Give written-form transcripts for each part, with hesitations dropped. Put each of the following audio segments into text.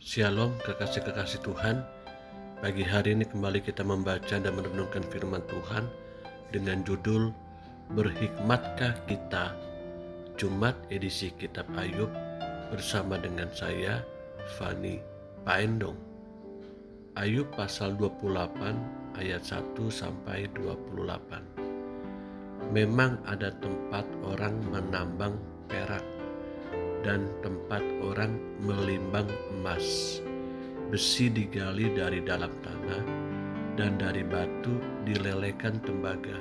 Shalom kekasih-kekasih Tuhan. Pagi hari ini kembali kita membaca dan merenungkan firman Tuhan dengan judul Berhikmatkah Kita? Jumat edisi Kitab Ayub bersama dengan saya, Fani Paendong. Ayub pasal 28 ayat 1 sampai 28. Memang ada tempat orang menambang perak dan tempat orang melimbang emas. Besi digali dari dalam tanah dan dari batu dilelekan tembaga.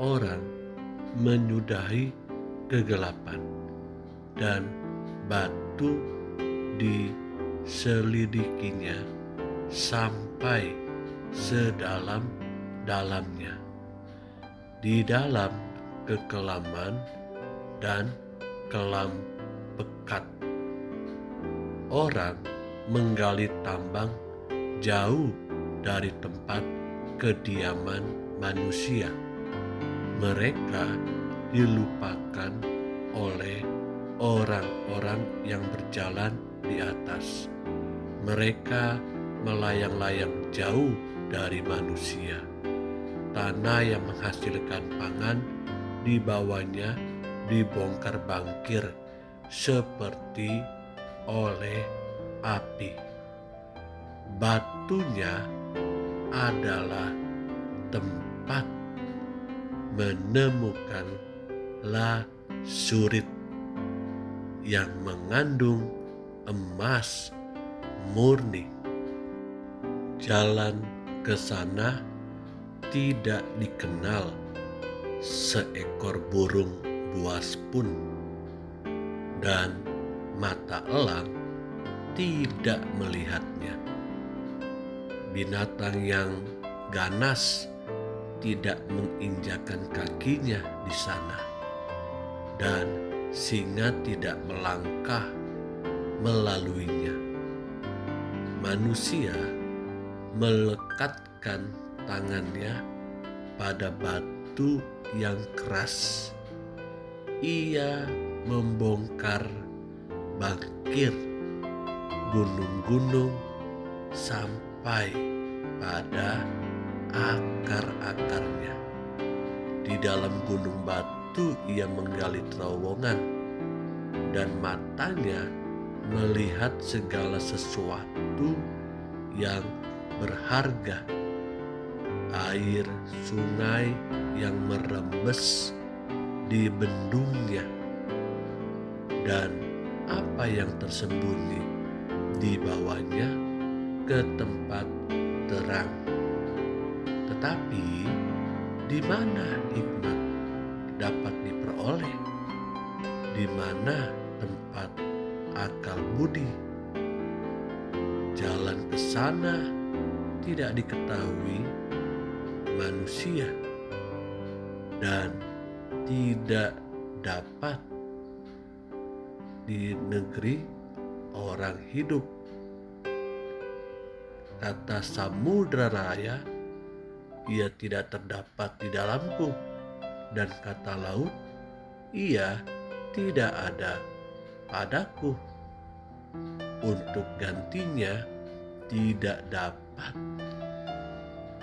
Orang menyudahi kegelapan dan batu diselidikinya sampai sedalam-dalamnya. Di dalam kekelaman dan kelam pekat, orang menggali tambang jauh dari tempat kediaman manusia. Mereka dilupakan oleh orang-orang yang berjalan di atas. Mereka melayang-layang jauh dari manusia. Tanah yang menghasilkan pangan di bawahnya dibongkar bangkir seperti oleh api. Batunya adalah tempat menemukan lasurit yang mengandung emas murni. Jalan ke sana tidak dikenal seekor burung buas pun, dan mata elang tidak melihatnya. Binatang yang ganas tidak menginjakan kakinya di sana, dan singa tidak melangkah melaluinya. Manusia melekatkan tangannya pada batu yang keras. Ia membongkar bangkir gunung-gunung sampai pada akar-akarnya. Di dalam gunung batu ia menggali terowongan, dan matanya melihat segala sesuatu yang berharga. Air sungai yang merembes di bendungnya, dan apa yang tersembunyi di bawahnya ke tempat terang. Tetapi di mana hikmat dapat diperoleh? Di mana tempat akal budi? Jalan ke sana tidak diketahui manusia dan tidak dapat di negeri orang hidup. Kata samudra raya, ia tidak terdapat di dalamku, dan kata laut, ia tidak ada padaku. Untuk gantinya tidak dapat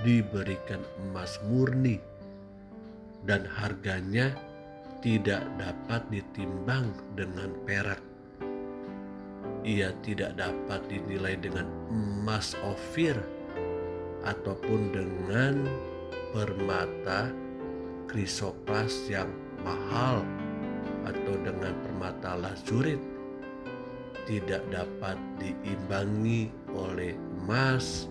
diberikan emas murni, dan harganya tidak dapat ditimbang dengan perak. Ia tidak dapat dinilai dengan emas ofir ataupun dengan permata krisopras yang mahal atau dengan permata lazurit. Tidak dapat diimbangi oleh emas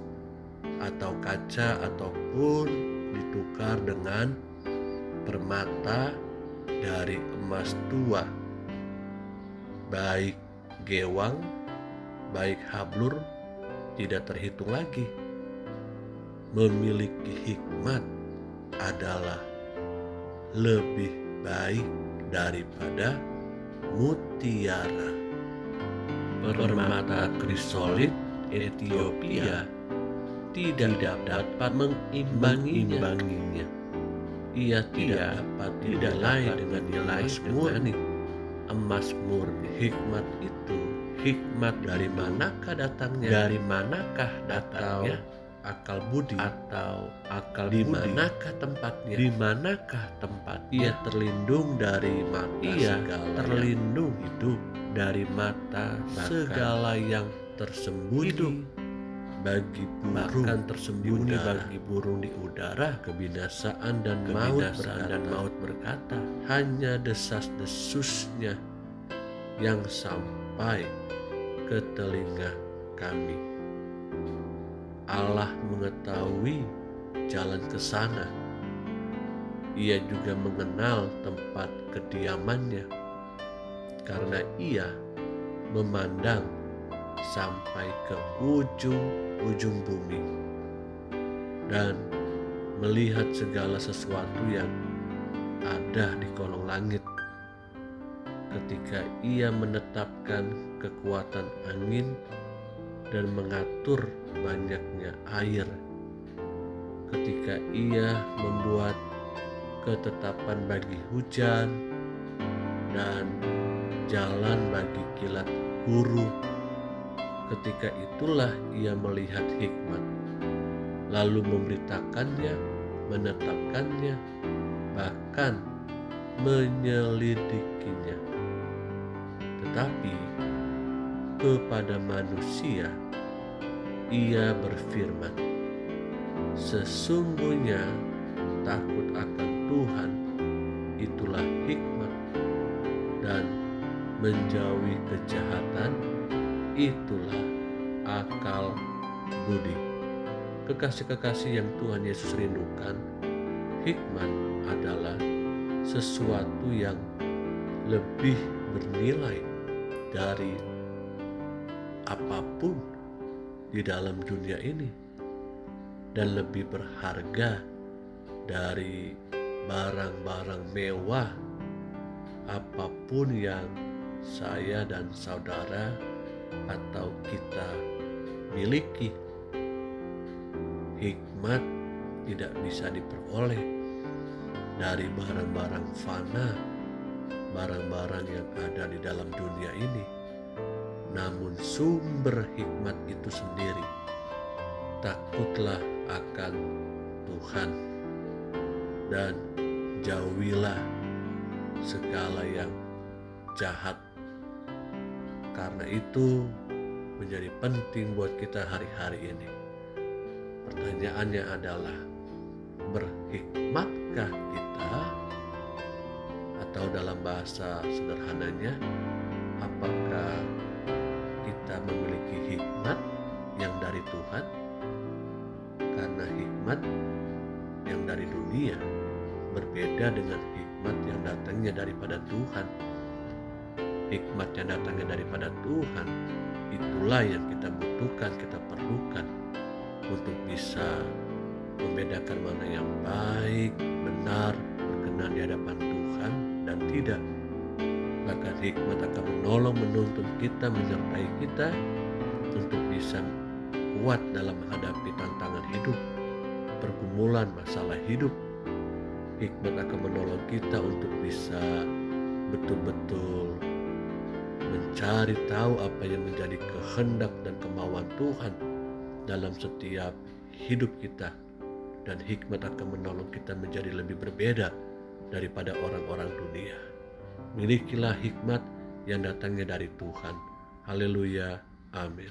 atau kaca ataupun ditukar dengan permata dari emas tua. Baik gewang, baik hablur tidak terhitung lagi. Memiliki hikmat adalah lebih baik daripada mutiara. Permata krisolit Ethiopia tidak dapat mengimbanginya. Ia tidak dapat dinilai dengan emas murni. Emas murni, hikmat itu hikmat dari manakah datangnya? Dari manakah datangnya? Akal budi atau akal di manakah tempatnya? Di manakah tempat? Ia terlindung dari mata segala terlindung hidup dari mata segala yang tersembunyi bagi burung, bahkan tersembunyi bagi burung di udara. Kebinasaan dan maut berkata, hanya desas-desusnya yang sampai ke telinga kami. Allah mengetahui jalan ke sana. Ia juga mengenal tempat kediamannya, karena ia memandang sampai ke ujung-ujung bumi dan melihat segala sesuatu yang ada di kolong langit. Ketika ia menetapkan kekuatan angin dan mengatur banyaknya air, ketika ia membuat ketetapan bagi hujan dan jalan bagi kilat guru, ketika itulah ia melihat hikmat, lalu memberitakannya, menetapkannya, bahkan menyelidikinya. Tetapi kepada manusia ia berfirman, sesungguhnya takut akan Tuhan itulah hikmat, dan menjauhi kejahatan itulah akal budi. Kekasih-kekasih yang Tuhan Yesus rindukan, hikmat adalah sesuatu yang lebih bernilai dari apapun di dalam dunia ini, dan lebih berharga dari barang-barang mewah apapun yang saya dan saudara atau kita miliki. Hikmat tidak bisa diperoleh dari barang-barang fana, barang-barang yang ada di dalam dunia ini, namun sumber hikmat itu sendiri. Takutlah akan Tuhan dan jauhilah segala yang jahat. Karena itu menjadi penting buat kita hari-hari ini. Pertanyaannya adalah, berhikmatkah kita? Atau dalam bahasa sederhananya, apakah kita memiliki hikmat yang dari Tuhan? Karena hikmat yang dari dunia berbeda dengan hikmat yang datangnya daripada Tuhan. Hikmat yang datangnya daripada Tuhan, itulah yang kita butuhkan, kita perlukan untuk bisa membedakan mana yang baik, benar, berkenan di hadapan Tuhan dan tidak. Bahkan hikmat akan menolong, menuntun kita, menyertai kita untuk bisa kuat dalam menghadapi tantangan hidup, pergumulan masalah hidup. Hikmat akan menolong kita untuk bisa betul-betul mencari tahu apa yang menjadi kehendak dan kemauan Tuhan dalam setiap hidup kita. Dan hikmat akan menolong kita menjadi lebih berbeda daripada orang-orang dunia. Milikilah hikmat yang datangnya dari Tuhan. Haleluya, amin.